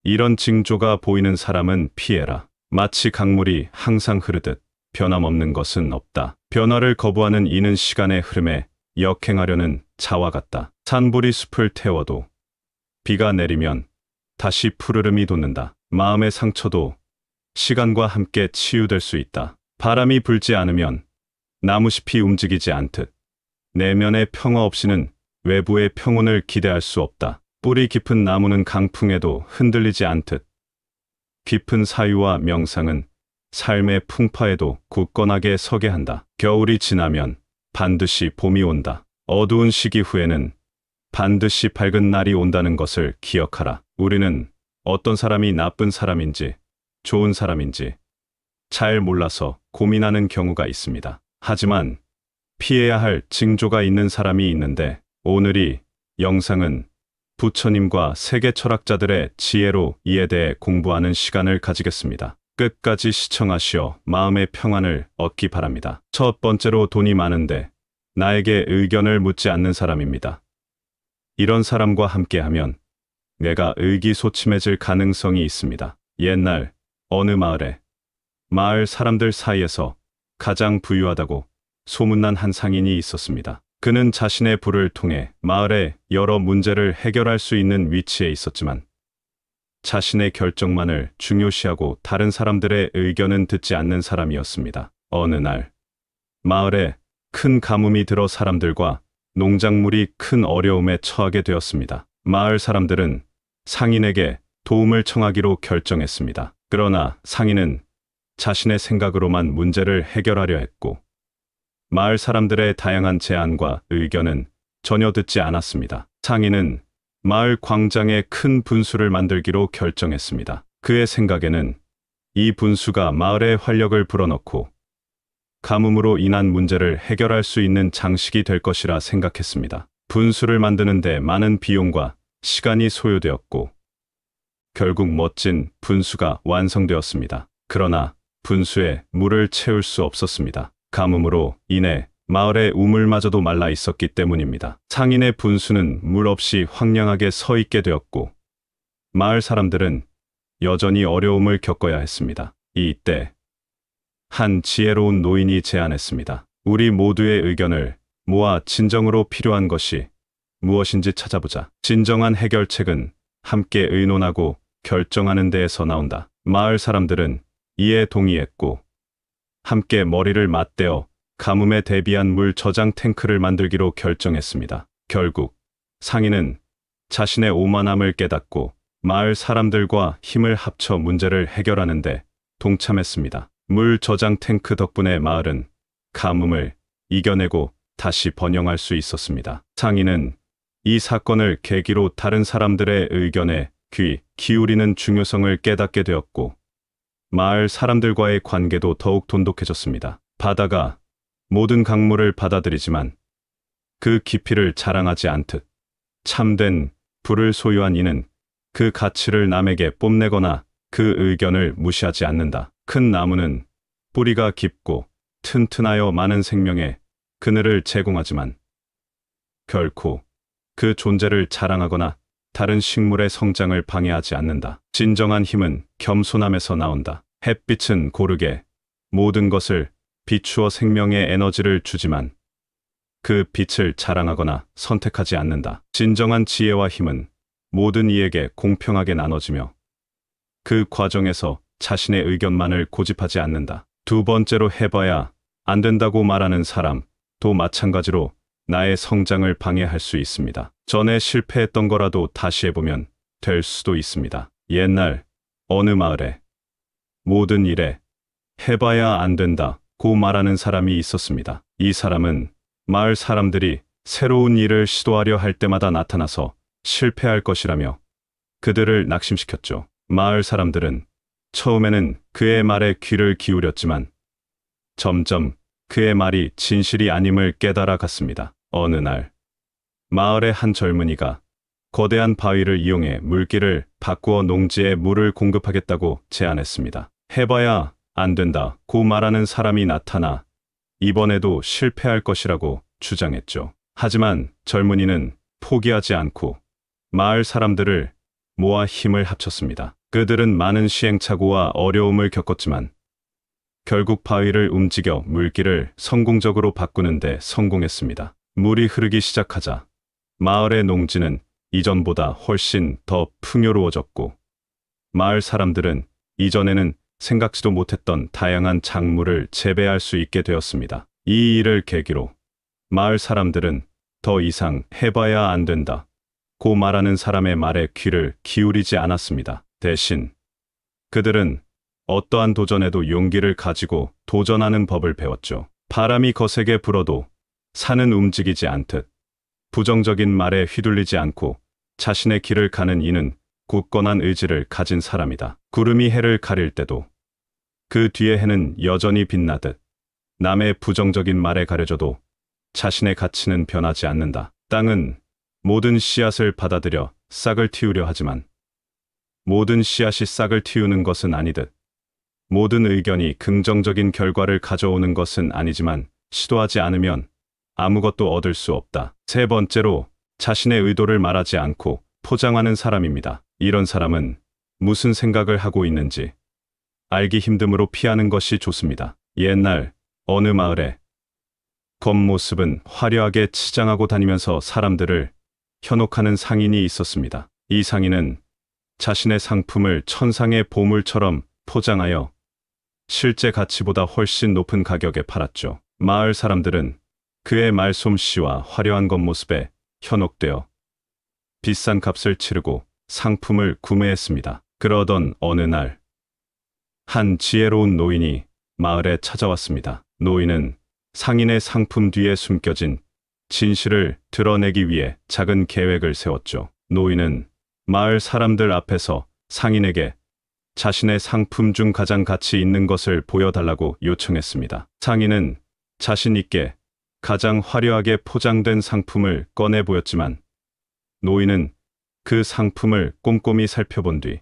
이런 징조가 보이는 사람은 피해라. 마치 강물이 항상 흐르듯 변함없는 것은 없다. 변화를 거부하는 이는 시간의 흐름에 역행하려는 자와 같다. 산불이 숲을 태워도 비가 내리면 다시 푸르름이 돋는다. 마음의 상처도 시간과 함께 치유될 수 있다. 바람이 불지 않으면 나무잎이 움직이지 않듯 내면의 평화 없이는 외부의 평온을 기대할 수 없다. 뿌리 깊은 나무는 강풍에도 흔들리지 않듯 깊은 사유와 명상은 삶의 풍파에도 굳건하게 서게 한다. 겨울이 지나면 반드시 봄이 온다. 어두운 시기 후에는 반드시 밝은 날이 온다는 것을 기억하라. 우리는 어떤 사람이 나쁜 사람인지 좋은 사람인지 잘 몰라서 고민하는 경우가 있습니다. 하지만 피해야 할 징조가 있는 사람이 있는데 오늘 이 영상은 부처님과 세계 철학자들의 지혜로 이에 대해 공부하는 시간을 가지겠습니다. 끝까지 시청하시어 마음의 평안을 얻기 바랍니다. 첫 번째로 돈이 많은데 나에게 의견을 묻지 않는 사람입니다. 이런 사람과 함께하면 내가 의기소침해질 가능성이 있습니다. 옛날 어느 마을에 마을 사람들 사이에서 가장 부유하다고 소문난 한 상인이 있었습니다. 그는 자신의 부를 통해 마을의 여러 문제를 해결할 수 있는 위치에 있었지만 자신의 결정만을 중요시하고 다른 사람들의 의견은 듣지 않는 사람이었습니다. 어느 날 마을에 큰 가뭄이 들어 사람들과 농작물이 큰 어려움에 처하게 되었습니다. 마을 사람들은 상인에게 도움을 청하기로 결정했습니다. 그러나 상인은 자신의 생각으로만 문제를 해결하려 했고 마을 사람들의 다양한 제안과 의견은 전혀 듣지 않았습니다. 상인은 마을 광장에 큰 분수를 만들기로 결정했습니다. 그의 생각에는 이 분수가 마을의 활력을 불어넣고 가뭄으로 인한 문제를 해결할 수 있는 장식이 될 것이라 생각했습니다. 분수를 만드는데 많은 비용과 시간이 소요되었고 결국 멋진 분수가 완성되었습니다. 그러나 분수에 물을 채울 수 없었습니다. 가뭄으로 인해 마을의 우물마저도 말라 있었기 때문입니다. 상인의 분수는 물 없이 황량하게 서 있게 되었고 마을 사람들은 여전히 어려움을 겪어야 했습니다. 이때 한 지혜로운 노인이 제안했습니다. 우리 모두의 의견을 모아 진정으로 필요한 것이 무엇인지 찾아보자. 진정한 해결책은 함께 의논하고 결정하는 데에서 나온다. 마을 사람들은 이에 동의했고 함께 머리를 맞대어 가뭄에 대비한 물 저장 탱크를 만들기로 결정했습니다. 결국 상인은 자신의 오만함을 깨닫고 마을 사람들과 힘을 합쳐 문제를 해결하는 데 동참했습니다. 물 저장 탱크 덕분에 마을은 가뭄을 이겨내고 다시 번영할 수 있었습니다. 상인은 이 사건을 계기로 다른 사람들의 의견에 귀 기울이는 중요성을 깨닫게 되었고 마을 사람들과의 관계도 더욱 돈독해졌습니다. 바다가 모든 강물을 받아들이지만 그 깊이를 자랑하지 않듯 참된 부를 소유한 이는 그 가치를 남에게 뽐내거나 그 의견을 무시하지 않는다. 큰 나무는 뿌리가 깊고 튼튼하여 많은 생명의 그늘을 제공하지만 결코 그 존재를 자랑하거나 다른 식물의 성장을 방해하지 않는다. 진정한 힘은 겸손함에서 나온다. 햇빛은 고르게 모든 것을 비추어 생명의 에너지를 주지만 그 빛을 자랑하거나 선택하지 않는다. 진정한 지혜와 힘은 모든 이에게 공평하게 나눠지며 그 과정에서 자신의 의견만을 고집하지 않는다. 두 번째로 해봐야 안 된다고 말하는 사람도 마찬가지로 나의 성장을 방해할 수 있습니다. 전에 실패했던 거라도 다시 해보면 될 수도 있습니다. 옛날 어느 마을에 모든 일에 해봐야 안 된다고 말하는 사람이 있었습니다. 이 사람은 마을 사람들이 새로운 일을 시도하려 할 때마다 나타나서 실패할 것이라며 그들을 낙심시켰죠. 마을 사람들은 처음에는 그의 말에 귀를 기울였지만 점점 그의 말이 진실이 아님을 깨달아 갔습니다. 어느 날 마을의 한 젊은이가 거대한 바위를 이용해 물길을 바꾸어 농지에 물을 공급하겠다고 제안했습니다. 해봐야 안 된다고 말하는 사람이 나타나 이번에도 실패할 것이라고 주장했죠. 하지만 젊은이는 포기하지 않고 마을 사람들을 모아 힘을 합쳤습니다. 그들은 많은 시행착오와 어려움을 겪었지만 결국 바위를 움직여 물길을 성공적으로 바꾸는 데 성공했습니다. 물이 흐르기 시작하자 마을의 농지는 이전보다 훨씬 더 풍요로워졌고 마을 사람들은 이전에는 생각지도 못했던 다양한 작물을 재배할 수 있게 되었습니다. 이 일을 계기로 마을 사람들은 더 이상 해봐야 안 된다 고 말하는 사람의 말에 귀를 기울이지 않았습니다. 대신 그들은 어떠한 도전에도 용기를 가지고 도전하는 법을 배웠죠. 바람이 거세게 불어도 산은 움직이지 않듯 부정적인 말에 휘둘리지 않고 자신의 길을 가는 이는 굳건한 의지를 가진 사람이다. 구름이 해를 가릴 때도 그 뒤에 해는 여전히 빛나듯 남의 부정적인 말에 가려져도 자신의 가치는 변하지 않는다. 땅은 모든 씨앗을 받아들여 싹을 틔우려 하지만 모든 씨앗이 싹을 틔우는 것은 아니듯 모든 의견이 긍정적인 결과를 가져오는 것은 아니지만 시도하지 않으면 아무것도 얻을 수 없다. 세 번째로 자신의 의도를 말하지 않고 포장하는 사람입니다. 이런 사람은 무슨 생각을 하고 있는지 알기 힘듦으로 피하는 것이 좋습니다. 옛날 어느 마을에 겉모습은 화려하게 치장하고 다니면서 사람들을 현혹하는 상인이 있었습니다. 이 상인은 자신의 상품을 천상의 보물처럼 포장하여 실제 가치보다 훨씬 높은 가격에 팔았죠. 마을 사람들은 그의 말솜씨와 화려한 겉모습에 현혹되어 비싼 값을 치르고 상품을 구매했습니다. 그러던 어느 날 한 지혜로운 노인이 마을에 찾아왔습니다. 노인은 상인의 상품 뒤에 숨겨진 진실을 드러내기 위해 작은 계획을 세웠죠. 노인은 마을 사람들 앞에서 상인에게 자신의 상품 중 가장 가치 있는 것을 보여달라고 요청했습니다. 상인은 자신 있게 가장 화려하게 포장된 상품을 꺼내 보였지만 노인은 그 상품을 꼼꼼히 살펴본 뒤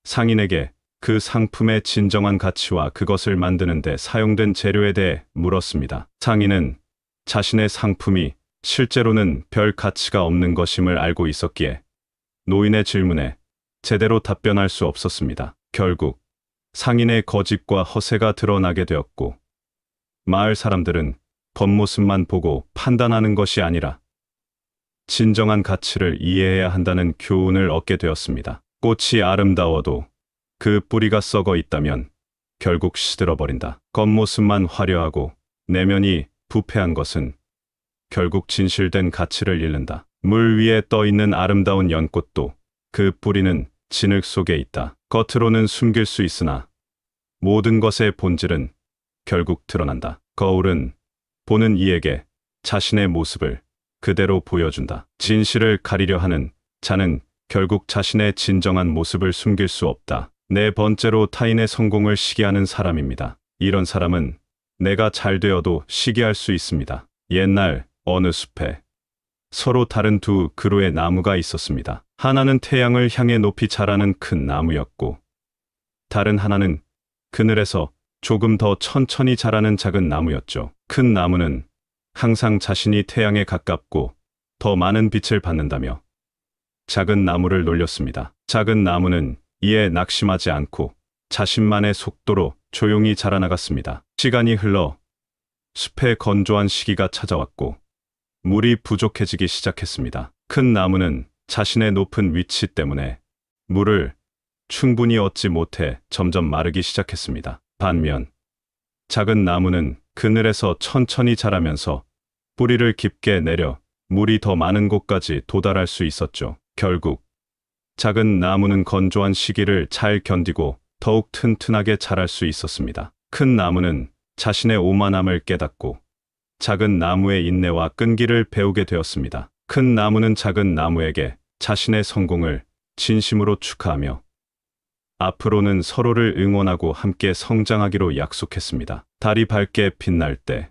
상인에게 그 상품의 진정한 가치와 그것을 만드는 데 사용된 재료에 대해 물었습니다. 상인은 자신의 상품이 실제로는 별 가치가 없는 것임을 알고 있었기에 노인의 질문에 제대로 답변할 수 없었습니다. 결국 상인의 거짓과 허세가 드러나게 되었고 마을 사람들은 겉모습만 보고 판단하는 것이 아니라 진정한 가치를 이해해야 한다는 교훈을 얻게 되었습니다. 꽃이 아름다워도 그 뿌리가 썩어 있다면 결국 시들어버린다. 겉모습만 화려하고 내면이 부패한 것은 결국 진실된 가치를 잃는다. 물 위에 떠 있는 아름다운 연꽃도 그 뿌리는 진흙 속에 있다. 겉으로는 숨길 수 있으나 모든 것의 본질은 결국 드러난다. 거울은 보는 이에게 자신의 모습을 그대로 보여준다. 진실을 가리려 하는 자는 결국 자신의 진정한 모습을 숨길 수 없다. 네 번째로 타인의 성공을 시기하는 사람입니다. 이런 사람은 내가 잘 되어도 시기할 수 있습니다. 옛날 어느 숲에 서로 다른 두 그루의 나무가 있었습니다. 하나는 태양을 향해 높이 자라는 큰 나무였고 다른 하나는 그늘에서 조금 더 천천히 자라는 작은 나무였죠. 큰 나무는 항상 자신이 태양에 가깝고 더 많은 빛을 받는다며 작은 나무를 놀렸습니다. 작은 나무는 이에 낙심하지 않고 자신만의 속도로 조용히 자라나갔습니다. 시간이 흘러 숲의 건조한 시기가 찾아왔고 물이 부족해지기 시작했습니다. 큰 나무는 자신의 높은 위치 때문에 물을 충분히 얻지 못해 점점 마르기 시작했습니다. 반면 작은 나무는 그늘에서 천천히 자라면서 뿌리를 깊게 내려 물이 더 많은 곳까지 도달할 수 있었죠. 결국 작은 나무는 건조한 시기를 잘 견디고 더욱 튼튼하게 자랄 수 있었습니다. 큰 나무는 자신의 오만함을 깨닫고 작은 나무의 인내와 끈기를 배우게 되었습니다. 큰 나무는 작은 나무에게 자신의 성공을 진심으로 축하하며 앞으로는 서로를 응원하고 함께 성장하기로 약속했습니다. 달이 밝게 빛날 때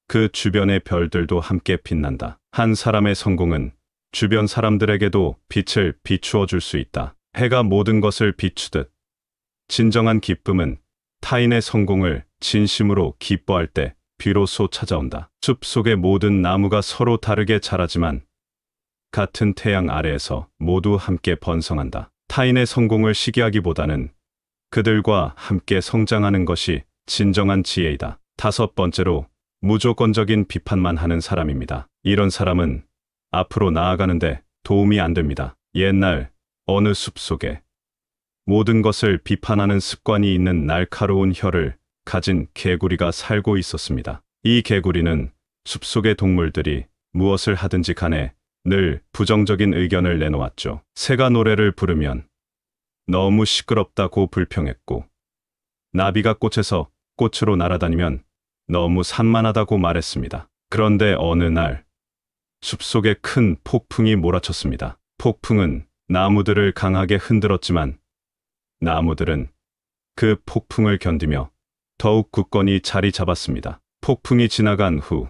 그 주변의 별들도 함께 빛난다. 한 사람의 성공은 주변 사람들에게도 빛을 비추어 줄 수 있다. 해가 모든 것을 비추듯 진정한 기쁨은 타인의 성공을 진심으로 기뻐할 때 비로소 찾아온다. 숲 속의 모든 나무가 서로 다르게 자라지만 같은 태양 아래에서 모두 함께 번성한다. 타인의 성공을 시기하기보다는 그들과 함께 성장하는 것이 진정한 지혜이다. 다섯 번째로 무조건적인 비판만 하는 사람입니다. 이런 사람은 앞으로 나아가는데 도움이 안 됩니다. 옛날 어느 숲속에 모든 것을 비판하는 습관이 있는 날카로운 혀를 가진 개구리가 살고 있었습니다. 이 개구리는 숲속의 동물들이 무엇을 하든지 간에 늘 부정적인 의견을 내놓았죠. 새가 노래를 부르면 너무 시끄럽다고 불평했고, 나비가 꽃에서 꽃으로 날아다니면 너무 산만하다고 말했습니다. 그런데 어느 날 숲속에 큰 폭풍이 몰아쳤습니다. 폭풍은 나무들을 강하게 흔들었지만 나무들은 그 폭풍을 견디며 더욱 굳건히 자리 잡았습니다. 폭풍이 지나간 후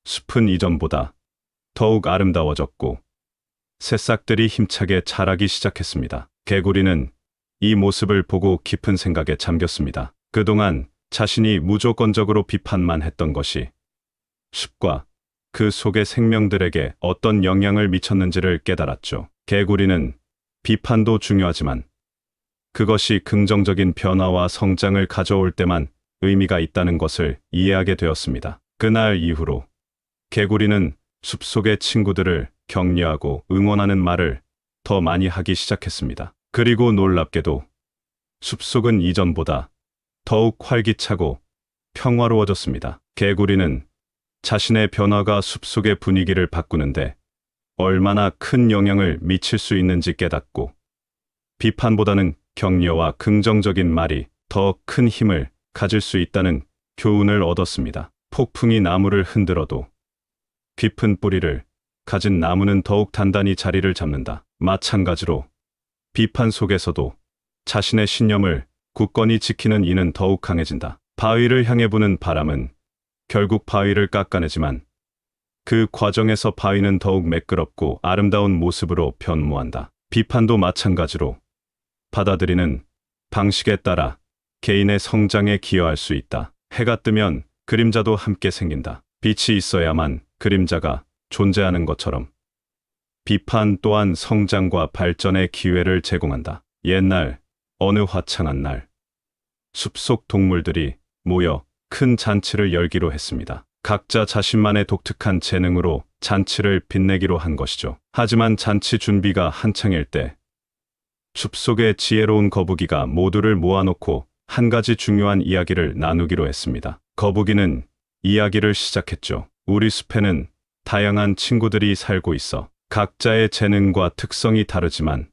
숲은 이전보다 더욱 아름다워졌고 새싹들이 힘차게 자라기 시작했습니다. 개구리는 이 모습을 보고 깊은 생각에 잠겼습니다. 그동안 자신이 무조건적으로 비판만 했던 것이 숲과 그 속의 생명들에게 어떤 영향을 미쳤는지를 깨달았죠. 개구리는 비판도 중요하지만 그것이 긍정적인 변화와 성장을 가져올 때만 의미가 있다는 것을 이해하게 되었습니다. 그날 이후로 개구리는 숲속의 친구들을 격려하고 응원하는 말을 더 많이 하기 시작했습니다. 그리고 놀랍게도 숲속은 이전보다 더욱 활기차고 평화로워졌습니다. 개구리는 자신의 변화가 숲속의 분위기를 바꾸는데 얼마나 큰 영향을 미칠 수 있는지 깨닫고 비판보다는 격려와 긍정적인 말이 더 큰 힘을 가질 수 있다는 교훈을 얻었습니다. 폭풍이 나무를 흔들어도 깊은 뿌리를 가진 나무는 더욱 단단히 자리를 잡는다. 마찬가지로 비판 속에서도 자신의 신념을 굳건히 지키는 이는 더욱 강해진다. 바위를 향해 부는 바람은 결국 바위를 깎아내지만 그 과정에서 바위는 더욱 매끄럽고 아름다운 모습으로 변모한다. 비판도 마찬가지로 받아들이는 방식에 따라 개인의 성장에 기여할 수 있다. 해가 뜨면 그림자도 함께 생긴다. 빛이 있어야만 그림자가 존재하는 것처럼 비판 또한 성장과 발전의 기회를 제공한다. 옛날 어느 화창한 날 숲속 동물들이 모여 큰 잔치를 열기로 했습니다. 각자 자신만의 독특한 재능으로 잔치를 빛내기로 한 것이죠. 하지만 잔치 준비가 한창일 때 숲속의 지혜로운 거북이가 모두를 모아놓고 한 가지 중요한 이야기를 나누기로 했습니다. 거북이는 이야기를 시작했죠. 우리 숲에는 다양한 친구들이 살고 있어. 각자의 재능과 특성이 다르지만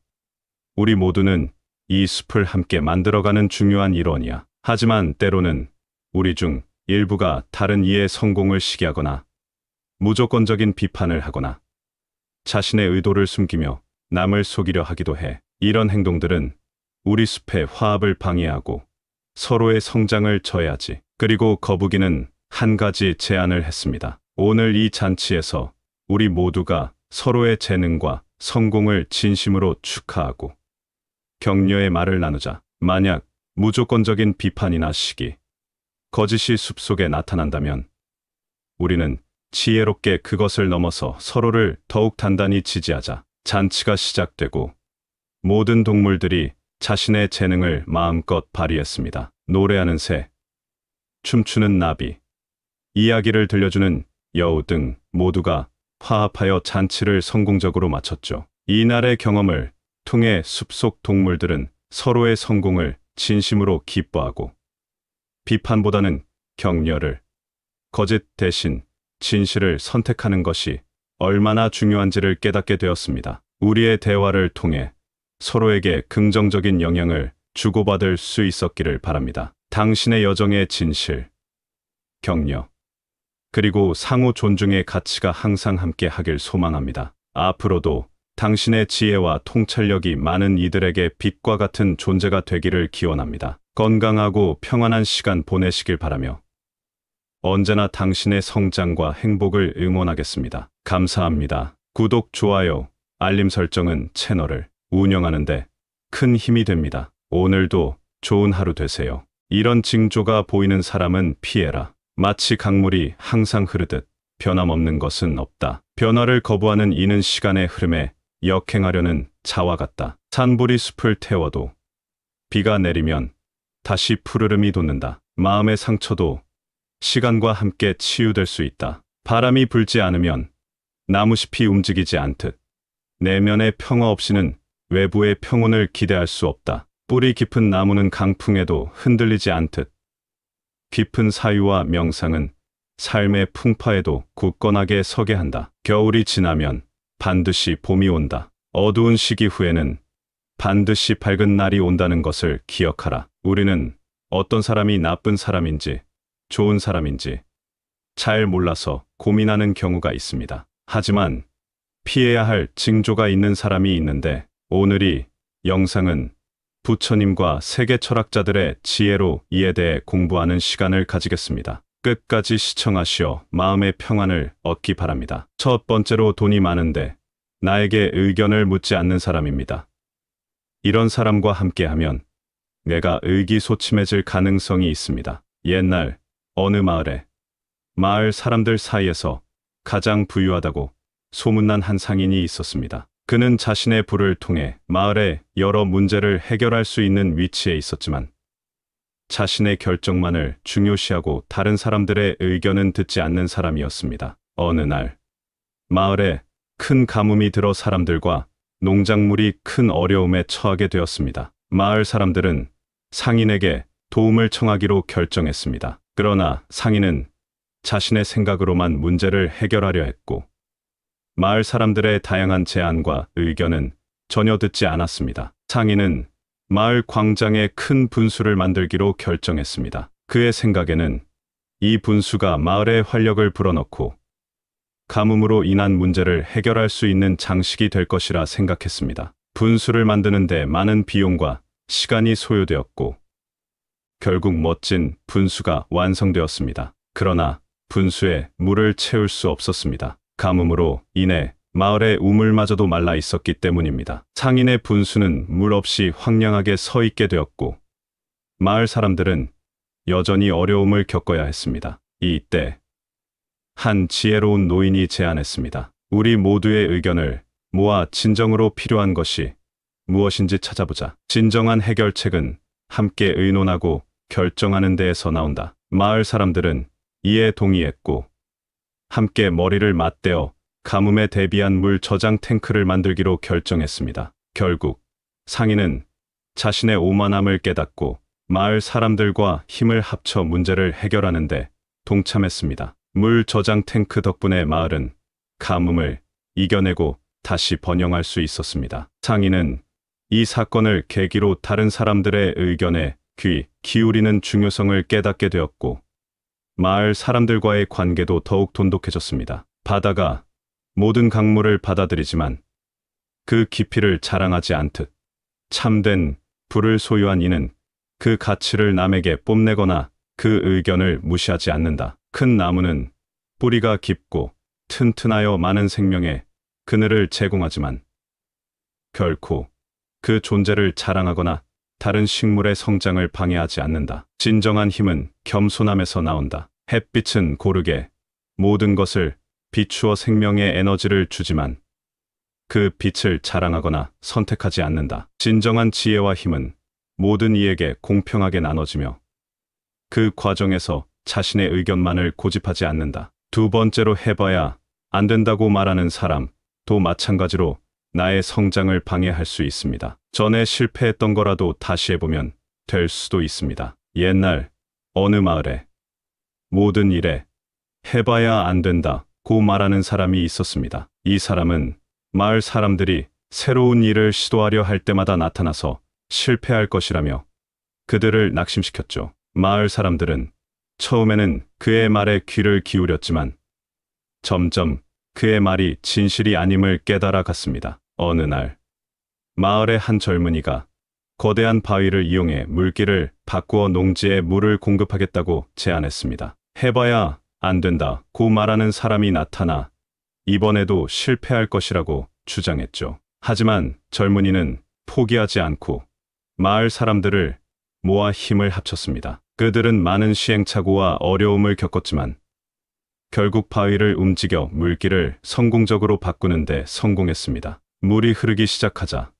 우리 모두는 이 숲을 함께 만들어가는 중요한 일원이야. 하지만 때로는 우리 중 일부가 다른 이의 성공을 시기하거나 무조건적인 비판을 하거나 자신의 의도를 숨기며 남을 속이려 하기도 해. 이런 행동들은 우리 숲의 화합을 방해하고 서로의 성장을 저해하지. 그리고 거북이는 한 가지 제안을 했습니다. 오늘 이 잔치에서 우리 모두가 서로의 재능과 성공을 진심으로 축하하고 격려의 말을 나누자. 만약 무조건적인 비판이나 시기, 거짓이 숲속에 나타난다면 우리는 지혜롭게 그것을 넘어서 서로를 더욱 단단히 지지하자. 잔치가 시작되고 모든 동물들이 자신의 재능을 마음껏 발휘했습니다. 노래하는 새, 춤추는 나비, 이야기를 들려주는 여우 등 모두가 화합하여 잔치를 성공적으로 마쳤죠. 이날의 경험을 통해 숲속 동물들은 서로의 성공을 진심으로 기뻐하고 비판보다는 격려를, 거짓 대신 진실을 선택하는 것이 얼마나 중요한지를 깨닫게 되었습니다. 우리의 대화를 통해 서로에게 긍정적인 영향을 주고받을 수 있었기를 바랍니다. 당신의 여정의 진실, 격려, 그리고 상호 존중의 가치가 항상 함께 하길 소망합니다. 앞으로도 당신의 지혜와 통찰력이 많은 이들에게 빛과 같은 존재가 되기를 기원합니다. 건강하고 평안한 시간 보내시길 바라며 언제나 당신의 성장과 행복을 응원하겠습니다. 감사합니다. 구독, 좋아요, 알림 설정은 채널을 운영하는데 큰 힘이 됩니다. 오늘도 좋은 하루 되세요. 이런 징조가 보이는 사람은 피해라. 마치 강물이 항상 흐르듯 변함없는 것은 없다. 변화를 거부하는 이는 시간의 흐름에 역행하려는 자와 같다. 산불이 숲을 태워도 비가 내리면 다시 푸르름이 돋는다. 마음의 상처도 시간과 함께 치유될 수 있다. 바람이 불지 않으면 나무잎이 움직이지 않듯 내면의 평화 없이는 외부의 평온을 기대할 수 없다. 뿌리 깊은 나무는 강풍에도 흔들리지 않듯 깊은 사유와 명상은 삶의 풍파에도 굳건하게 서게 한다. 겨울이 지나면 반드시 봄이 온다. 어두운 시기 후에는 반드시 밝은 날이 온다는 것을 기억하라. 우리는 어떤 사람이 나쁜 사람인지 좋은 사람인지 잘 몰라서 고민하는 경우가 있습니다. 하지만 피해야 할 징조가 있는 사람이 있는데 오늘 이 영상은 부처님과 세계 철학자들의 지혜로 이에 대해 공부하는 시간을 가지겠습니다. 끝까지 시청하시어 마음의 평안을 얻기 바랍니다. 첫 번째로 돈이 많은데 나에게 의견을 묻지 않는 사람입니다. 이런 사람과 함께하면 내가 의기소침해질 가능성이 있습니다. 옛날 어느 마을 사람들 사이에서 가장 부유하다고 소문난 한 상인이 있었습니다. 그는 자신의 부를 통해 마을의 여러 문제를 해결할 수 있는 위치에 있었지만 자신의 결정만을 중요시하고 다른 사람들의 의견은 듣지 않는 사람이었습니다. 어느 날 마을에 큰 가뭄이 들어 사람들과 농작물이 큰 어려움에 처하게 되었습니다. 마을 사람들은 상인에게 도움을 청하기로 결정했습니다. 그러나 상인은 자신의 생각으로만 문제를 해결하려 했고 마을 사람들의 다양한 제안과 의견은 전혀 듣지 않았습니다. 상인은 마을 광장에 큰 분수를 만들기로 결정했습니다. 그의 생각에는 이 분수가 마을의 활력을 불어넣고 가뭄으로 인한 문제를 해결할 수 있는 장식이 될 것이라 생각했습니다. 분수를 만드는데 많은 비용과 시간이 소요되었고 결국 멋진 분수가 완성되었습니다. 그러나 분수에 물을 채울 수 없었습니다. 가뭄으로 인해 마을의 우물마저도 말라 있었기 때문입니다. 상인의 분수는 물 없이 황량하게 서 있게 되었고 마을 사람들은 여전히 어려움을 겪어야 했습니다. 이때 한 지혜로운 노인이 제안했습니다. 우리 모두의 의견을 모아 진정으로 필요한 것이 무엇인지 찾아보자. 진정한 해결책은 함께 의논하고 결정하는 데에서 나온다. 마을 사람들은 이에 동의했고 함께 머리를 맞대어 가뭄에 대비한 물 저장 탱크를 만들기로 결정했습니다. 결국 상인은 자신의 오만함을 깨닫고 마을 사람들과 힘을 합쳐 문제를 해결하는 데 동참했습니다. 물 저장 탱크 덕분에 마을은 가뭄을 이겨내고 다시 번영할 수 있었습니다. 상인은 이 사건을 계기로 다른 사람들의 의견에 귀 기울이는 중요성을 깨닫게 되었고 마을 사람들과의 관계도 더욱 돈독해졌습니다. 바다가 모든 강물을 받아들이지만 그 깊이를 자랑하지 않듯 참된 부를 소유한 이는 그 가치를 남에게 뽐내거나 그 의견을 무시하지 않는다. 큰 나무는 뿌리가 깊고 튼튼하여 많은 생명의 그늘을 제공하지만 결코 그 존재를 자랑하거나 다른 식물의 성장을 방해하지 않는다. 진정한 힘은 겸손함에서 나온다. 햇빛은 고르게 모든 것을 비추어 생명의 에너지를 주지만 그 빛을 자랑하거나 선택하지 않는다. 진정한 지혜와 힘은 모든 이에게 공평하게 나눠지며 그 과정에서 자신의 의견만을 고집하지 않는다. 두 번째로 해봐야 안 된다고 말하는 사람도 마찬가지로 나의 성장을 방해할 수 있습니다. 전에 실패했던 거라도 다시 해보면 될 수도 있습니다. 옛날 어느 마을에 모든 일에 해봐야 안 된다고 말하는 사람이 있었습니다. 이 사람은 마을 사람들이 새로운 일을 시도하려 할 때마다 나타나서 실패할 것이라며 그들을 낙심시켰죠. 마을 사람들은 처음에는 그의 말에 귀를 기울였지만 점점 그의 말이 진실이 아님을 깨달아 갔습니다. 어느 날 마을의 한 젊은이가 거대한 바위를 이용해 물길을 바꾸어 농지에 물을 공급하겠다고 제안했습니다. 해봐야 안 된다고 말하는 사람이 나타나 이번에도 실패할 것이라고 주장했죠. 하지만 젊은이는 포기하지 않고 마을 사람들을 모아 힘을 합쳤습니다. 그들은 많은 시행착오와 어려움을 겪었지만 결국 바위를 움직여 물길을 성공적으로 바꾸는데 성공했습니다. 물이 흐르기 시작하자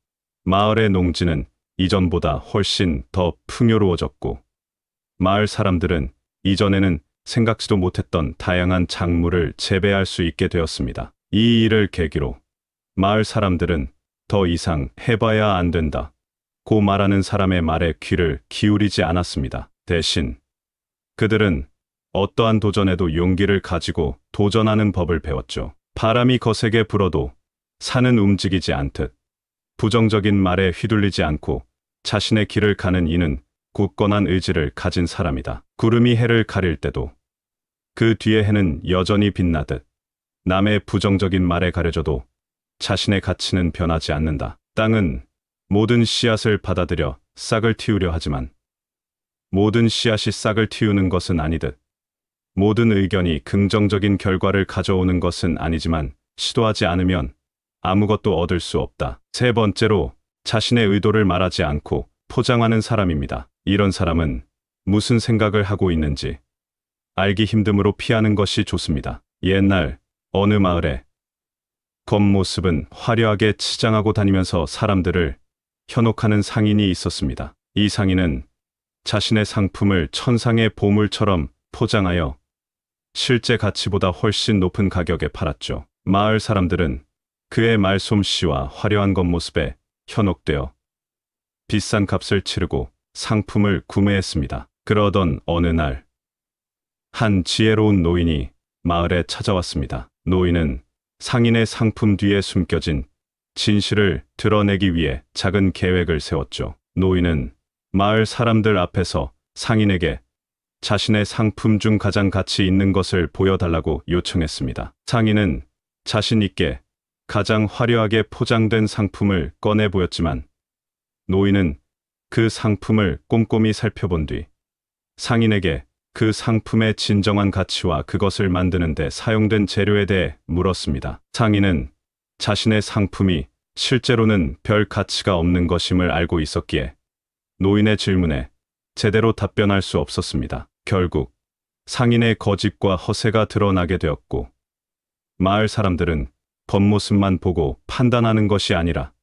마을의 농지는 이전보다 훨씬 더 풍요로워졌고 마을 사람들은 이전에는 생각지도 못했던 다양한 작물을 재배할 수 있게 되었습니다. 이 일을 계기로 마을 사람들은 더 이상 해봐야 안 된다 고 말하는 사람의 말에 귀를 기울이지 않았습니다. 대신 그들은 어떠한 도전에도 용기를 가지고 도전하는 법을 배웠죠. 바람이 거세게 불어도 산은 움직이지 않듯 부정적인 말에 휘둘리지 않고 자신의 길을 가는 이는 굳건한 의지를 가진 사람이다. 구름이 해를 가릴 때도 그 뒤에 해는 여전히 빛나듯 남의 부정적인 말에 가려져도 자신의 가치는 변하지 않는다. 땅은 모든 씨앗을 받아들여 싹을 틔우려 하지만 모든 씨앗이 싹을 틔우는 것은 아니듯 모든 의견이 긍정적인 결과를 가져오는 것은 아니지만 시도하지 않으면 아무것도 얻을 수 없다. 세 번째로 자신의 의도를 말하지 않고 포장하는 사람입니다. 이런 사람은 무슨 생각을 하고 있는지 알기 힘듦으로 피하는 것이 좋습니다. 옛날 어느 마을에 겉모습은 화려하게 치장하고 다니면서 사람들을 현혹하는 상인이 있었습니다. 이 상인은 자신의 상품을 천상의 보물처럼 포장하여 실제 가치보다 훨씬 높은 가격에 팔았죠. 마을 사람들은 그의 말솜씨와 화려한 겉모습에 현혹되어 비싼 값을 치르고 상품을 구매했습니다. 그러던 어느 날 한 지혜로운 노인이 마을에 찾아왔습니다. 노인은 상인의 상품 뒤에 숨겨진 진실을 드러내기 위해 작은 계획을 세웠죠. 노인은 마을 사람들 앞에서 상인에게 자신의 상품 중 가장 가치 있는 것을 보여달라고 요청했습니다. 상인은 자신 있게 가장 화려하게 포장된 상품을 꺼내 보였지만 노인은 그 상품을 꼼꼼히 살펴본 뒤 상인에게 그 상품의 진정한 가치와 그것을 만드는 데 사용된 재료에 대해 물었습니다. 상인은 자신의 상품이 실제로는 별 가치가 없는 것임을 알고 있었기에 노인의 질문에 제대로 답변할 수 없었습니다. 결국 상인의 거짓과 허세가 드러나게 되었고 마을 사람들은 겉모습만 보고 판단하는 것이 아니라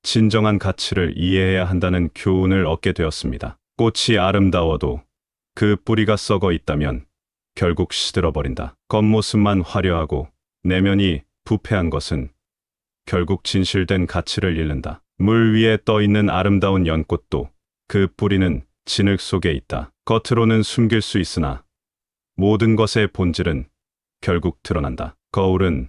진정한 가치를 이해해야 한다는 교훈을 얻게 되었습니다. 꽃이 아름다워도 그 뿌리가 썩어 있다면 결국 시들어버린다. 겉모습만 화려하고 내면이 부패한 것은 결국 진실된 가치를 잃는다. 물 위에 떠 있는 아름다운 연꽃도 그 뿌리는 진흙 속에 있다. 겉으로는 숨길 수 있으나 모든 것의 본질은 결국 드러난다. 거울은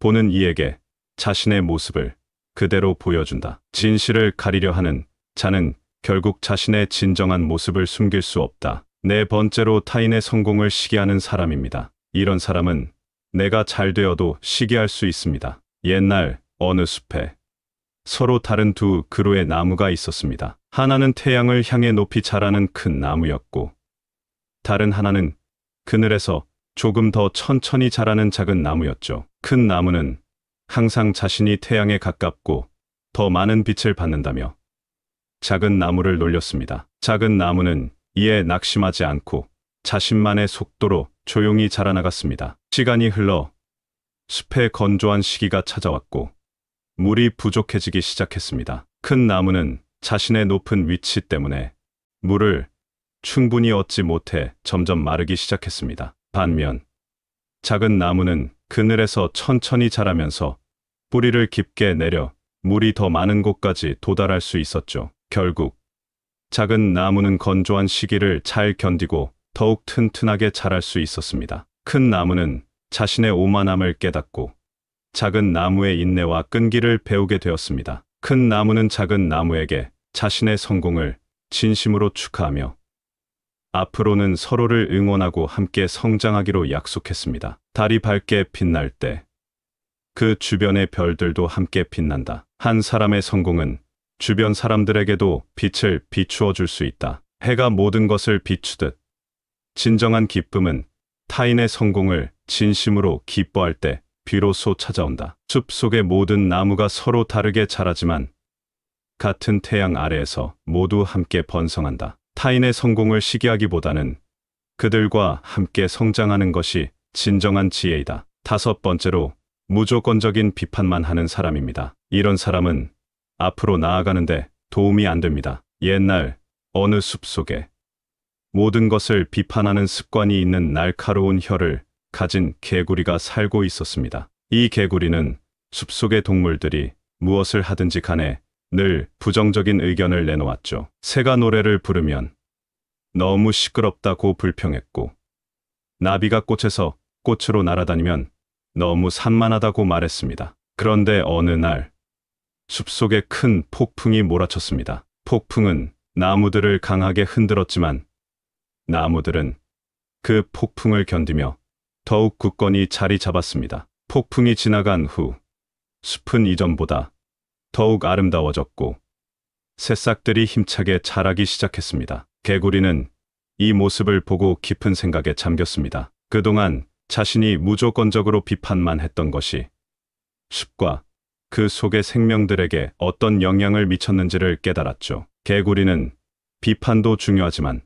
보는 이에게 자신의 모습을 그대로 보여준다. 진실을 가리려 하는 자는 결국 자신의 진정한 모습을 숨길 수 없다. 네 번째로 타인의 성공을 시기하는 사람입니다. 이런 사람은 내가 잘 되어도 시기할 수 있습니다. 옛날 어느 숲에 서로 다른 두 그루의 나무가 있었습니다. 하나는 태양을 향해 높이 자라는 큰 나무였고 다른 하나는 그늘에서 조금 더 천천히 자라는 작은 나무였죠. 큰 나무는 항상 자신이 태양에 가깝고 더 많은 빛을 받는다며 작은 나무를 놀렸습니다. 작은 나무는 이에 낙심하지 않고 자신만의 속도로 조용히 자라나갔습니다. 시간이 흘러 숲의 건조한 시기가 찾아왔고 물이 부족해지기 시작했습니다. 큰 나무는 자신의 높은 위치 때문에 물을 충분히 얻지 못해 점점 마르기 시작했습니다. 반면 작은 나무는 그늘에서 천천히 자라면서 뿌리를 깊게 내려 물이 더 많은 곳까지 도달할 수 있었죠. 결국 작은 나무는 건조한 시기를 잘 견디고 더욱 튼튼하게 자랄 수 있었습니다. 큰 나무는 자신의 오만함을 깨닫고 작은 나무의 인내와 끈기를 배우게 되었습니다. 큰 나무는 작은 나무에게 자신의 성공을 진심으로 축하하며 앞으로는 서로를 응원하고 함께 성장하기로 약속했습니다. 달이 밝게 빛날 때 그 주변의 별들도 함께 빛난다. 한 사람의 성공은 주변 사람들에게도 빛을 비추어 줄 수 있다. 해가 모든 것을 비추듯 진정한 기쁨은 타인의 성공을 진심으로 기뻐할 때 비로소 찾아온다. 숲 속의 모든 나무가 서로 다르게 자라지만 같은 태양 아래에서 모두 함께 번성한다. 타인의 성공을 시기하기보다는 그들과 함께 성장하는 것이 진정한 지혜이다. 다섯 번째로 무조건적인 비판만 하는 사람입니다. 이런 사람은 앞으로 나아가는데 도움이 안 됩니다. 옛날 어느 숲속에 모든 것을 비판하는 습관이 있는 날카로운 혀를 가진 개구리가 살고 있었습니다. 이 개구리는 숲속의 동물들이 무엇을 하든지 간에 늘 부정적인 의견을 내놓았죠. 새가 노래를 부르면 너무 시끄럽다고 불평했고, 나비가 꽃에서 꽃으로 날아다니면 너무 산만하다고 말했습니다. 그런데 어느 날 숲속에 큰 폭풍이 몰아쳤습니다. 폭풍은 나무들을 강하게 흔들었지만 나무들은 그 폭풍을 견디며 더욱 굳건히 자리 잡았습니다. 폭풍이 지나간 후 숲은 이전보다 더욱 아름다워졌고 새싹들이 힘차게 자라기 시작했습니다. 개구리는 이 모습을 보고 깊은 생각에 잠겼습니다. 그동안 자신이 무조건적으로 비판만 했던 것이 숲과 그 속의 생명들에게 어떤 영향을 미쳤는지를 깨달았죠. 개구리는 비판도 중요하지만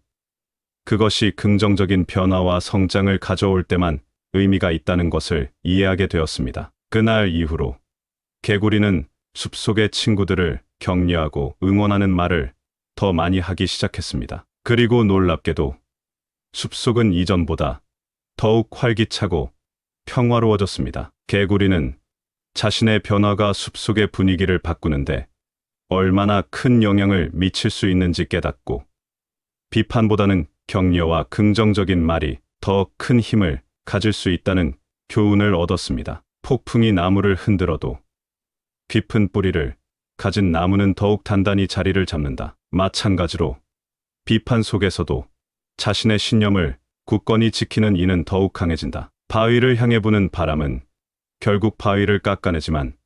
그것이 긍정적인 변화와 성장을 가져올 때만 의미가 있다는 것을 이해하게 되었습니다. 그날 이후로 개구리는 숲속의 친구들을 격려하고 응원하는 말을 더 많이 하기 시작했습니다. 그리고 놀랍게도 숲속은 이전보다 더욱 활기차고 평화로워졌습니다. 개구리는 자신의 변화가 숲속의 분위기를 바꾸는데 얼마나 큰 영향을 미칠 수 있는지 깨닫고 비판보다는 격려와 긍정적인 말이 더 큰 힘을 가질 수 있다는 교훈을 얻었습니다. 폭풍이 나무를 흔들어도 깊은 뿌리를 가진 나무는 더욱 단단히 자리를 잡는다. 마찬가지로 비판 속에서도 자신의 신념을 굳건히 지키는 이는 더욱 강해진다. 바위를 향해 부는 바람은 결국 바위를 깎아내지만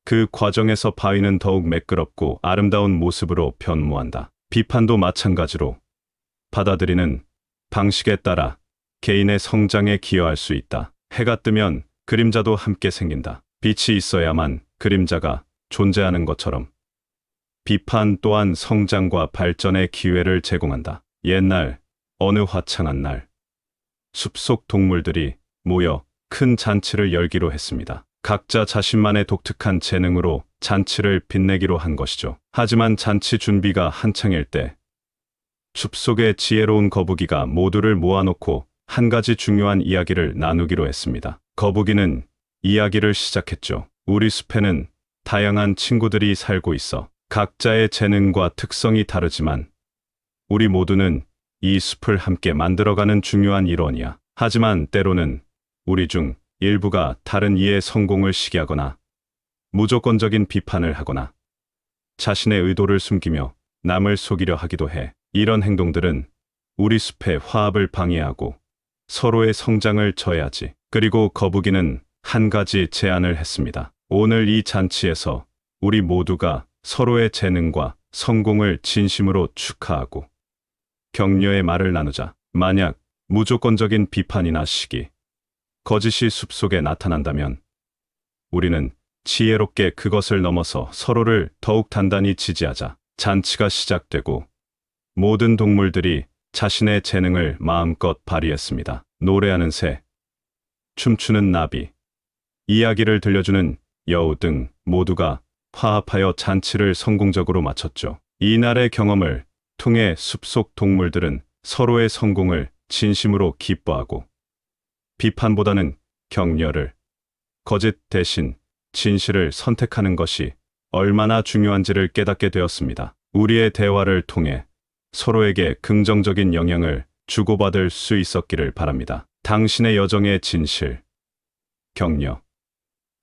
그 과정에서 바위는 더욱 매끄럽고 아름다운 모습으로 변모한다. 비판도 마찬가지로 받아들이는 방식에 따라 개인의 성장에 기여할 수 있다. 해가 뜨면 그림자도 함께 생긴다. 빛이 있어야만 그림자가 존재하는 것처럼 비판 또한 성장과 발전의 기회를 제공한다. 옛날 어느 화창한 날 숲속 동물들이 모여 큰 잔치를 열기로 했습니다. 각자 자신만의 독특한 재능으로 잔치를 빛내기로 한 것이죠. 하지만 잔치 준비가 한창일 때 숲속의 지혜로운 거북이가 모두를 모아놓고 한 가지 중요한 이야기를 나누기로 했습니다. 거북이는 이야기를 시작했죠. 우리 숲에는 다양한 친구들이 살고 있어. 각자의 재능과 특성이 다르지만 우리 모두는 이 숲을 함께 만들어가는 중요한 일원이야. 하지만 때로는 우리 중 일부가 다른 이의 성공을 시기하거나 무조건적인 비판을 하거나 자신의 의도를 숨기며 남을 속이려 하기도 해. 이런 행동들은 우리 숲의 화합을 방해하고 서로의 성장을 저해하지. 그리고 거북이는 한 가지 제안을 했습니다. 오늘 이 잔치에서 우리 모두가 서로의 재능과 성공을 진심으로 축하하고 격려의 말을 나누자. 만약 무조건적인 비판이나 시기, 거짓이 숲속에 나타난다면 우리는 지혜롭게 그것을 넘어서 서로를 더욱 단단히 지지하자. 잔치가 시작되고 모든 동물들이 자신의 재능을 마음껏 발휘했습니다. 노래하는 새, 춤추는 나비, 이야기를 들려주는 여우 등 모두가 화합하여 잔치를 성공적으로 마쳤죠. 이날의 경험을 통해 숲속 동물들은 서로의 성공을 진심으로 기뻐하고 비판보다는 격려를, 거짓 대신 진실을 선택하는 것이 얼마나 중요한지를 깨닫게 되었습니다. 우리의 대화를 통해 서로에게 긍정적인 영향을 주고받을 수 있었기를 바랍니다. 당신의 여정의 진실, 격려,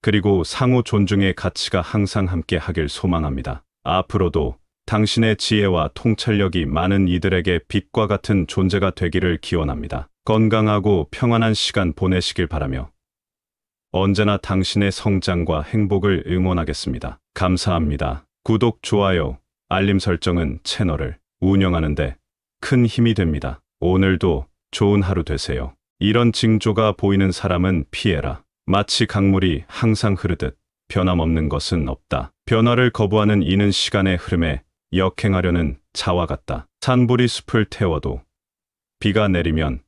그리고 상호 존중의 가치가 항상 함께 하길 소망합니다. 앞으로도 당신의 지혜와 통찰력이 많은 이들에게 빛과 같은 존재가 되기를 기원합니다. 건강하고 평안한 시간 보내시길 바라며 언제나 당신의 성장과 행복을 응원하겠습니다. 감사합니다. 구독, 좋아요, 알림 설정은 채널을 운영하는데 큰 힘이 됩니다. 오늘도 좋은 하루 되세요. 이런 징조가 보이는 사람은 피해라. 마치 강물이 항상 흐르듯 변함없는 것은 없다. 변화를 거부하는 이는 시간의 흐름에 역행하려는 자와 같다. 산불이 숲을 태워도 비가 내리면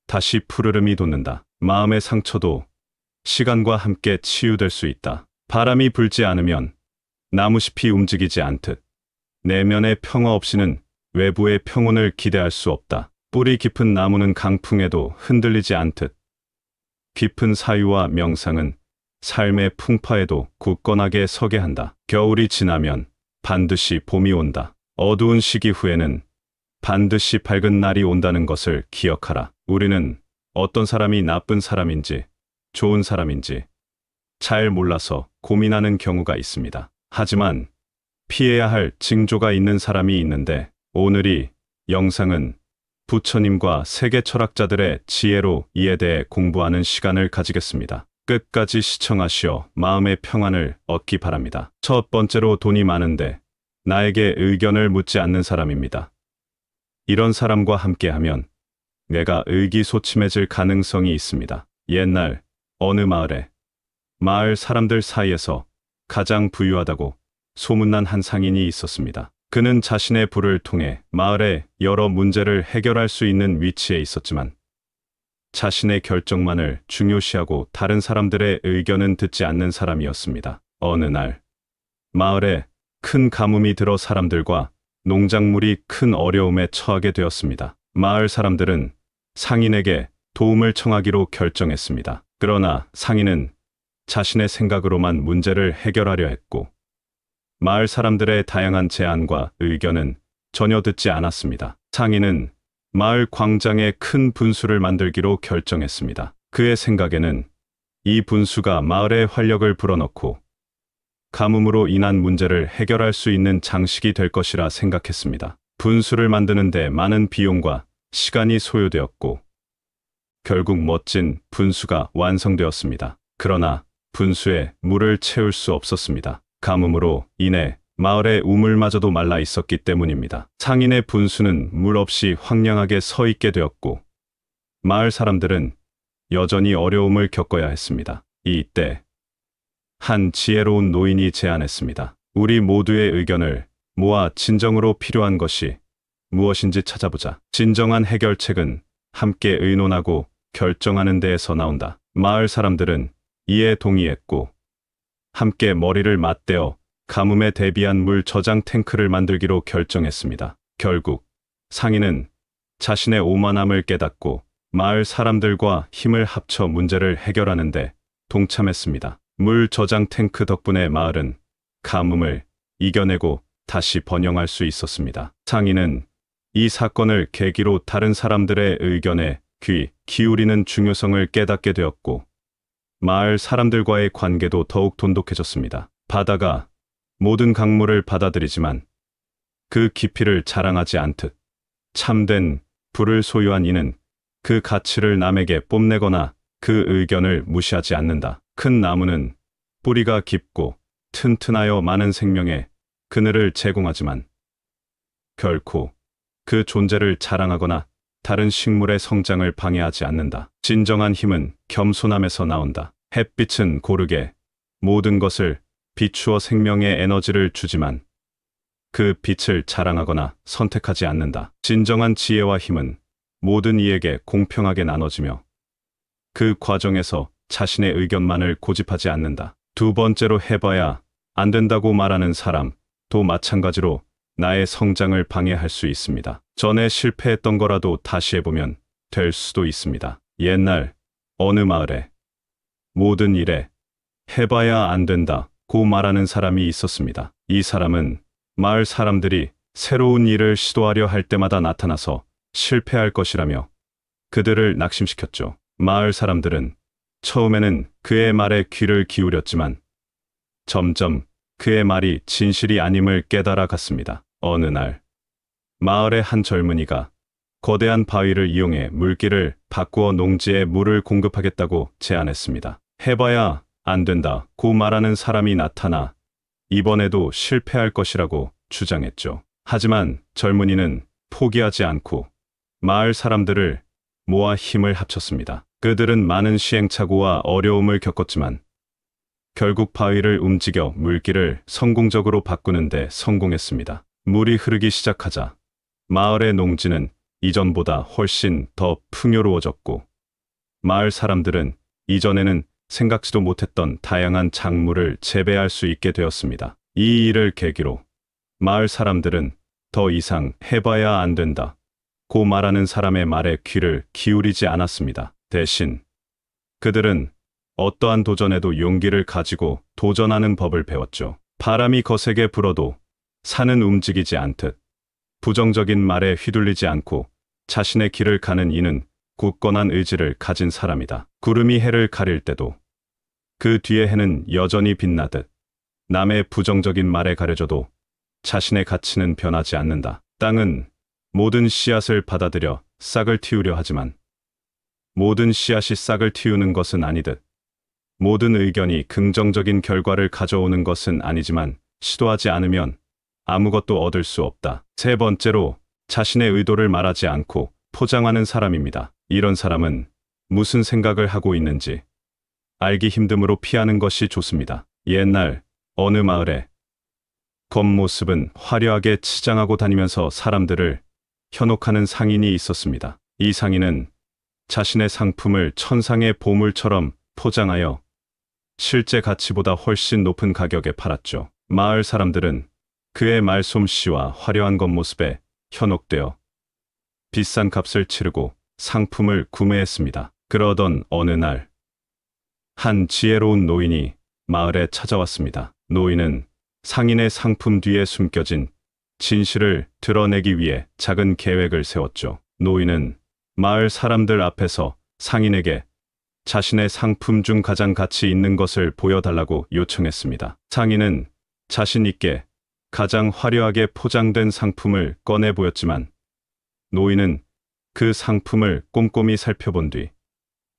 다시 푸르름이 돋는다. 마음의 상처도 시간과 함께 치유될 수 있다. 바람이 불지 않으면 나무잎이 움직이지 않듯 내면의 평화 없이는 외부의 평온을 기대할 수 없다. 뿌리 깊은 나무는 강풍에도 흔들리지 않듯 깊은 사유와 명상은 삶의 풍파에도 굳건하게 서게 한다. 겨울이 지나면 반드시 봄이 온다. 어두운 시기 후에는 반드시 밝은 날이 온다는 것을 기억하라. 우리는 어떤 사람이 나쁜 사람인지 좋은 사람인지 잘 몰라서 고민하는 경우가 있습니다. 하지만 피해야 할 징조가 있는 사람이 있는데 오늘 이 영상은 부처님과 세계 철학자들의 지혜로 이에 대해 공부하는 시간을 가지겠습니다. 끝까지 시청하시어 마음의 평안을 얻기 바랍니다. 첫 번째로 돈이 많은데 나에게 의견을 묻지 않는 사람입니다. 이런 사람과 함께하면 내가 의기소침해질 가능성이 있습니다. 옛날 어느 마을 사람들 사이에서 가장 부유하다고 소문난 한 상인이 있었습니다. 그는 자신의 부를 통해 마을의 여러 문제를 해결할 수 있는 위치에 있었지만 자신의 결정만을 중요시하고 다른 사람들의 의견은 듣지 않는 사람이었습니다. 어느 날 마을에 큰 가뭄이 들어 사람들과 농작물이 큰 어려움에 처하게 되었습니다. 마을 사람들은 상인에게 도움을 청하기로 결정했습니다. 그러나 상인은 자신의 생각으로만 문제를 해결하려 했고 마을 사람들의 다양한 제안과 의견은 전혀 듣지 않았습니다. 상인은 마을 광장에 큰 분수를 만들기로 결정했습니다. 그의 생각에는 이 분수가 마을에 활력을 불어넣고 가뭄으로 인한 문제를 해결할 수 있는 장식이 될 것이라 생각했습니다. 분수를 만드는데 많은 비용과 시간이 소요되었고 결국 멋진 분수가 완성되었습니다. 그러나 분수에 물을 채울 수 없었습니다. 가뭄으로 인해 마을의 우물마저도 말라 있었기 때문입니다. 상인의 분수는 물 없이 황량하게 서 있게 되었고 마을 사람들은 여전히 어려움을 겪어야 했습니다. 이때 한 지혜로운 노인이 제안했습니다. 우리 모두의 의견을 모아 진정으로 필요한 것이 무엇인지 찾아보자. 진정한 해결책은 함께 의논하고 결정하는 데에서 나온다. 마을 사람들은 이에 동의했고 함께 머리를 맞대어 가뭄에 대비한 물 저장 탱크를 만들기로 결정했습니다. 결국 상인은 자신의 오만함을 깨닫고 마을 사람들과 힘을 합쳐 문제를 해결하는 데 동참했습니다. 물 저장 탱크 덕분에 마을은 가뭄을 이겨내고 다시 번영할 수 있었습니다. 상인은 이 사건을 계기로 다른 사람들의 의견에 귀 기울이는 중요성을 깨닫게 되었고 마을 사람들과의 관계도 더욱 돈독해졌습니다. 바다가 모든 강물을 받아들이지만 그 깊이를 자랑하지 않듯 참된 부를 소유한 이는 그 가치를 남에게 뽐내거나 그 의견을 무시하지 않는다. 큰 나무는 뿌리가 깊고 튼튼하여 많은 생명의 그늘을 제공하지만 결코 그 존재를 자랑하거나 다른 식물의 성장을 방해하지 않는다. 진정한 힘은 겸손함에서 나온다. 햇빛은 고르게 모든 것을 비추어 생명의 에너지를 주지만 그 빛을 자랑하거나 선택하지 않는다. 진정한 지혜와 힘은 모든 이에게 공평하게 나눠지며 그 과정에서 자신의 의견만을 고집하지 않는다. 두 번째로 해봐야 안 된다고 말하는 사람도 마찬가지로 나의 성장을 방해할 수 있습니다. 전에 실패했던 거라도 다시 해보면 될 수도 있습니다. 옛날 어느 마을에 모든 일에 해봐야 안 된다고 말하는 사람이 있었습니다. 이 사람은 마을 사람들이 새로운 일을 시도하려 할 때마다 나타나서 실패할 것이라며 그들을 낙심시켰죠. 마을 사람들은 처음에는 그의 말에 귀를 기울였지만 점점 그의 말이 진실이 아님을 깨달아 갔습니다. 어느 날 마을의 한 젊은이가 거대한 바위를 이용해 물길을 바꾸어 농지에 물을 공급하겠다고 제안했습니다. 해봐야 안 된다고 말하는 사람이 나타나 이번에도 실패할 것이라고 주장했죠. 하지만 젊은이는 포기하지 않고 마을 사람들을 모아 힘을 합쳤습니다. 그들은 많은 시행착오와 어려움을 겪었지만 결국 바위를 움직여 물길을 성공적으로 바꾸는 데 성공했습니다. 물이 흐르기 시작하자 마을의 농지는 이전보다 훨씬 더 풍요로워졌고, 마을 사람들은 이전에는 생각지도 못했던 다양한 작물을 재배할 수 있게 되었습니다. 이 일을 계기로 마을 사람들은 더 이상 해봐야 안 된다 고 말하는 사람의 말에 귀를 기울이지 않았습니다. 대신 그들은 어떠한 도전에도 용기를 가지고 도전하는 법을 배웠죠. 바람이 거세게 불어도 산은 움직이지 않듯 부정적인 말에 휘둘리지 않고 자신의 길을 가는 이는 굳건한 의지를 가진 사람이다. 구름이 해를 가릴 때도 그 뒤에 해는 여전히 빛나듯 남의 부정적인 말에 가려져도 자신의 가치는 변하지 않는다. 땅은 모든 씨앗을 받아들여 싹을 틔우려 하지만 모든 씨앗이 싹을 틔우는 것은 아니듯 모든 의견이 긍정적인 결과를 가져오는 것은 아니지만 시도하지 않으면 아무것도 얻을 수 없다. 세 번째로 자신의 의도를 말하지 않고 포장하는 사람입니다. 이런 사람은 무슨 생각을 하고 있는지 알기 힘듦으로 피하는 것이 좋습니다. 옛날 어느 마을에 겉모습은 화려하게 치장하고 다니면서 사람들을 현혹하는 상인이 있었습니다. 이 상인은 자신의 상품을 천상의 보물처럼 포장하여 실제 가치보다 훨씬 높은 가격에 팔았죠. 마을 사람들은 그의 말솜씨와 화려한 겉모습에 현혹되어 비싼 값을 치르고 상품을 구매했습니다. 그러던 어느 날, 한 지혜로운 노인이 마을에 찾아왔습니다. 노인은 상인의 상품 뒤에 숨겨진 진실을 드러내기 위해 작은 계획을 세웠죠. 노인은 마을 사람들 앞에서 상인에게 자신의 상품 중 가장 가치 있는 것을 보여달라고 요청했습니다. 상인은 자신 있게 가장 화려하게 포장된 상품을 꺼내 보였지만 노인은 그 상품을 꼼꼼히 살펴본 뒤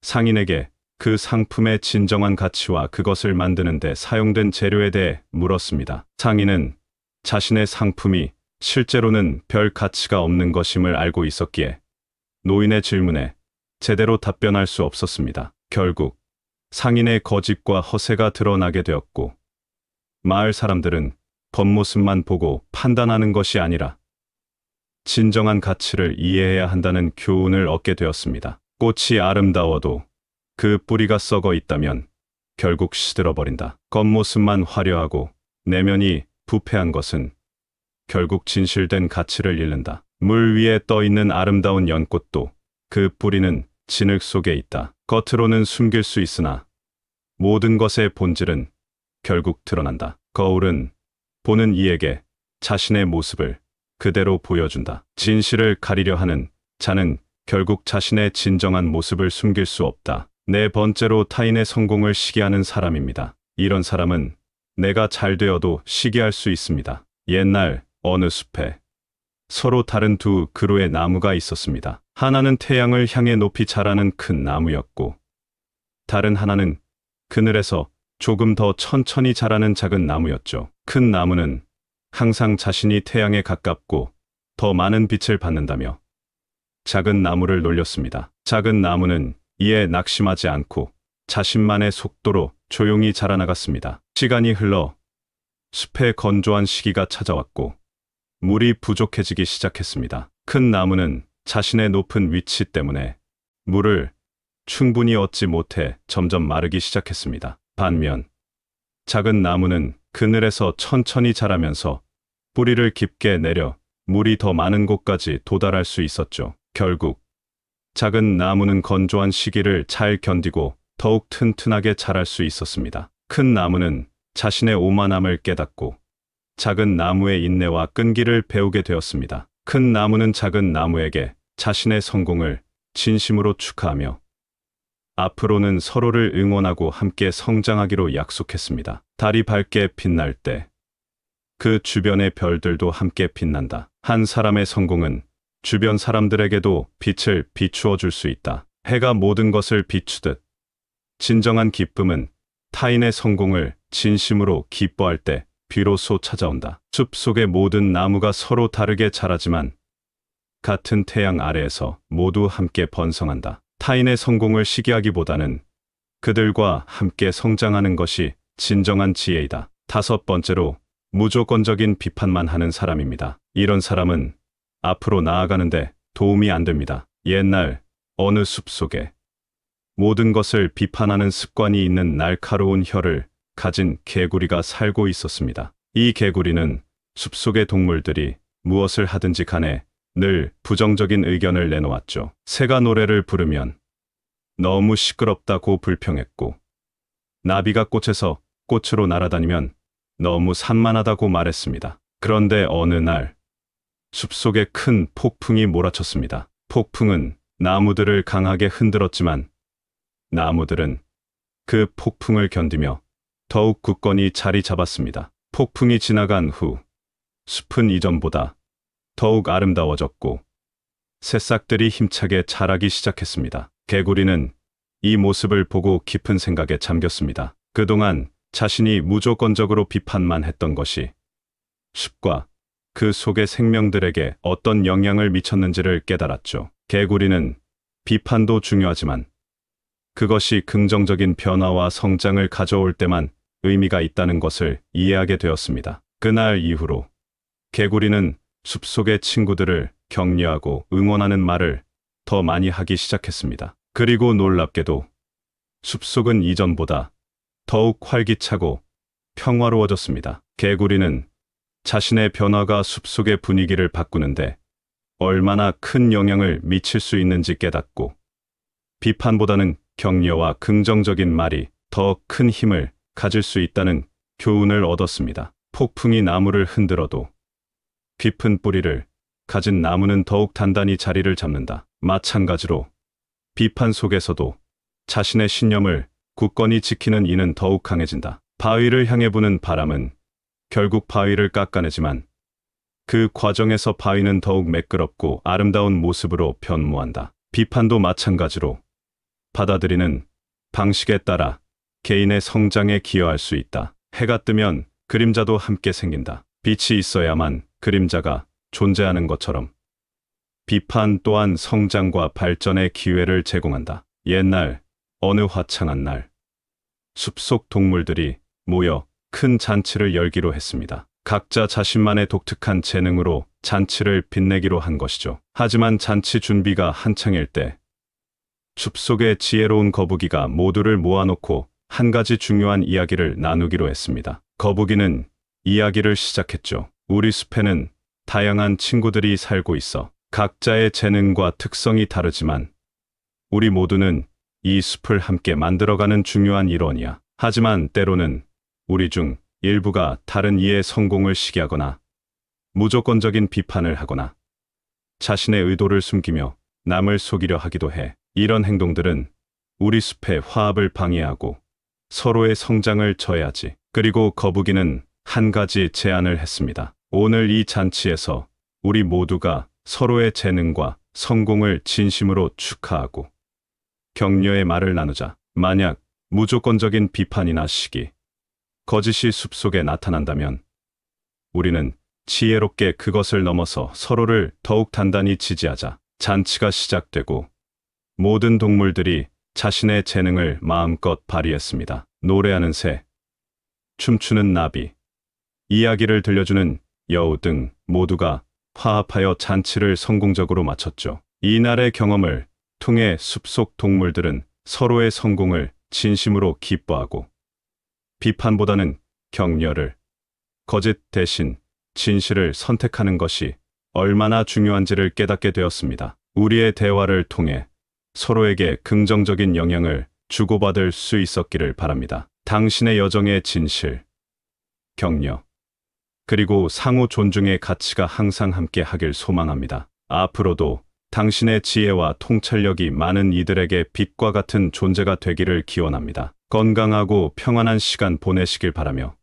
상인에게 그 상품의 진정한 가치와 그것을 만드는 데 사용된 재료에 대해 물었습니다. 상인은 자신의 상품이 실제로는 별 가치가 없는 것임을 알고 있었기에 노인의 질문에 제대로 답변할 수 없었습니다. 결국 상인의 거짓과 허세가 드러나게 되었고 마을 사람들은 겉모습만 보고 판단하는 것이 아니라 진정한 가치를 이해해야 한다는 교훈을 얻게 되었습니다. 꽃이 아름다워도 그 뿌리가 썩어 있다면 결국 시들어버린다. 겉모습만 화려하고 내면이 부패한 것은 결국 진실된 가치를 잃는다. 물 위에 떠 있는 아름다운 연꽃도 그 뿌리는 진흙 속에 있다. 겉으로는 숨길 수 있으나 모든 것의 본질은 결국 드러난다. 거울은 보는 이에게 자신의 모습을 그대로 보여준다. 진실을 가리려 하는 자는 결국 자신의 진정한 모습을 숨길 수 없다. 네 번째로 타인의 성공을 시기하는 사람입니다. 이런 사람은 내가 잘 되어도 시기할 수 있습니다. 옛날 어느 숲에 서로 다른 두 그루의 나무가 있었습니다. 하나는 태양을 향해 높이 자라는 큰 나무였고 다른 하나는 그늘에서 조금 더 천천히 자라는 작은 나무였죠. 큰 나무는 항상 자신이 태양에 가깝고 더 많은 빛을 받는다며 작은 나무를 놀렸습니다. 작은 나무는 이에 낙심하지 않고 자신만의 속도로 조용히 자라나갔습니다. 시간이 흘러 숲의 건조한 시기가 찾아왔고 물이 부족해지기 시작했습니다. 큰 나무는 자신의 높은 위치 때문에 물을 충분히 얻지 못해 점점 마르기 시작했습니다. 반면 작은 나무는 그늘에서 천천히 자라면서 뿌리를 깊게 내려 물이 더 많은 곳까지 도달할 수 있었죠. 결국 작은 나무는 건조한 시기를 잘 견디고 더욱 튼튼하게 자랄 수 있었습니다. 큰 나무는 자신의 오만함을 깨닫고 작은 나무의 인내와 끈기를 배우게 되었습니다. 큰 나무는 작은 나무에게 자신의 성공을 진심으로 축하하며 앞으로는 서로를 응원하고 함께 성장하기로 약속했습니다. 달이 밝게 빛날 때 그 주변의 별들도 함께 빛난다. 한 사람의 성공은 주변 사람들에게도 빛을 비추어 줄 수 있다. 해가 모든 것을 비추듯 진정한 기쁨은 타인의 성공을 진심으로 기뻐할 때 비로소 찾아온다. 숲 속의 모든 나무가 서로 다르게 자라지만 같은 태양 아래에서 모두 함께 번성한다. 타인의 성공을 시기하기보다는 그들과 함께 성장하는 것이 진정한 지혜이다. 다섯 번째로 무조건적인 비판만 하는 사람입니다. 이런 사람은 앞으로 나아가는데 도움이 안 됩니다. 옛날 어느 숲속에 모든 것을 비판하는 습관이 있는 날카로운 혀를 가진 개구리가 살고 있었습니다. 이 개구리는 숲속의 동물들이 무엇을 하든지 간에 늘 부정적인 의견을 내놓았죠. 새가 노래를 부르면 너무 시끄럽다고 불평했고, 나비가 꽃에서 꽃으로 날아다니면 너무 산만하다고 말했습니다. 그런데 어느 날 숲속에 큰 폭풍이 몰아쳤습니다. 폭풍은 나무들을 강하게 흔들었지만 나무들은 그 폭풍을 견디며 더욱 굳건히 자리 잡았습니다. 폭풍이 지나간 후 숲은 이전보다 더욱 아름다워졌고 새싹들이 힘차게 자라기 시작했습니다. 개구리는 이 모습을 보고 깊은 생각에 잠겼습니다. 그동안 자신이 무조건적으로 비판만 했던 것이 숲과 그 속의 생명들에게 어떤 영향을 미쳤는지를 깨달았죠. 개구리는 비판도 중요하지만 그것이 긍정적인 변화와 성장을 가져올 때만 의미가 있다는 것을 이해하게 되었습니다. 그날 이후로 개구리는 숲속의 친구들을 격려하고 응원하는 말을 더 많이 하기 시작했습니다. 그리고 놀랍게도 숲속은 이전보다 더욱 활기차고 평화로워졌습니다. 개구리는 자신의 변화가 숲속의 분위기를 바꾸는데 얼마나 큰 영향을 미칠 수 있는지 깨닫고 비판보다는 격려와 긍정적인 말이 더 큰 힘을 가질 수 있다는 교훈을 얻었습니다. 폭풍이 나무를 흔들어도 깊은 뿌리를 가진 나무는 더욱 단단히 자리를 잡는다. 마찬가지로 비판 속에서도 자신의 신념을 굳건히 지키는 이는 더욱 강해진다. 바위를 향해 부는 바람은 결국 바위를 깎아내지만 그 과정에서 바위는 더욱 매끄럽고 아름다운 모습으로 변모한다. 비판도 마찬가지로 받아들이는 방식에 따라 개인의 성장에 기여할 수 있다. 해가 뜨면 그림자도 함께 생긴다. 빛이 있어야만 그림자가 존재하는 것처럼 비판 또한 성장과 발전의 기회를 제공한다. 옛날 어느 화창한 날 숲속 동물들이 모여 큰 잔치를 열기로 했습니다. 각자 자신만의 독특한 재능으로 잔치를 빛내기로 한 것이죠. 하지만 잔치 준비가 한창일 때 숲속의 지혜로운 거북이가 모두를 모아놓고 한 가지 중요한 이야기를 나누기로 했습니다. 거북이는 이야기를 시작했죠. 우리 숲에는 다양한 친구들이 살고 있어. 각자의 재능과 특성이 다르지만 우리 모두는 이 숲을 함께 만들어가는 중요한 일원이야. 하지만 때로는 우리 중 일부가 다른 이의 성공을 시기하거나 무조건적인 비판을 하거나 자신의 의도를 숨기며 남을 속이려 하기도 해. 이런 행동들은 우리 숲의 화합을 방해하고 서로의 성장을 저해하지. 그리고 거북이는 한 가지 제안을 했습니다. 오늘 이 잔치에서 우리 모두가 서로의 재능과 성공을 진심으로 축하하고 격려의 말을 나누자. 만약 무조건적인 비판이나 시기, 거짓이 숲속에 나타난다면 우리는 지혜롭게 그것을 넘어서 서로를 더욱 단단히 지지하자. 잔치가 시작되고 모든 동물들이 자신의 재능을 마음껏 발휘했습니다. 노래하는 새, 춤추는 나비, 이야기를 들려주는 여우 등 모두가 화합하여 잔치를 성공적으로 마쳤죠. 이날의 경험을 통해 숲속 동물들은 서로의 성공을 진심으로 기뻐하고 비판보다는 격려를, 거짓 대신 진실을 선택하는 것이 얼마나 중요한지를 깨닫게 되었습니다. 우리의 대화를 통해 서로에게 긍정적인 영향을 주고받을 수 있었기를 바랍니다. 당신의 여정의 진실, 격려, 그리고 상호 존중의 가치가 항상 함께 하길 소망합니다. 앞으로도 당신의 지혜와 통찰력이 많은 이들에게 빛과 같은 존재가 되기를 기원합니다. 건강하고 평안한 시간 보내시길 바라며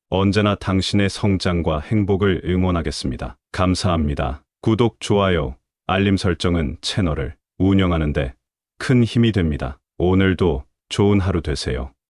언제나 당신의 성장과 행복을 응원하겠습니다. 감사합니다. 구독, 좋아요, 알림 설정은 채널을 운영하는데 큰 힘이 됩니다. 오늘도 좋은 하루 되세요.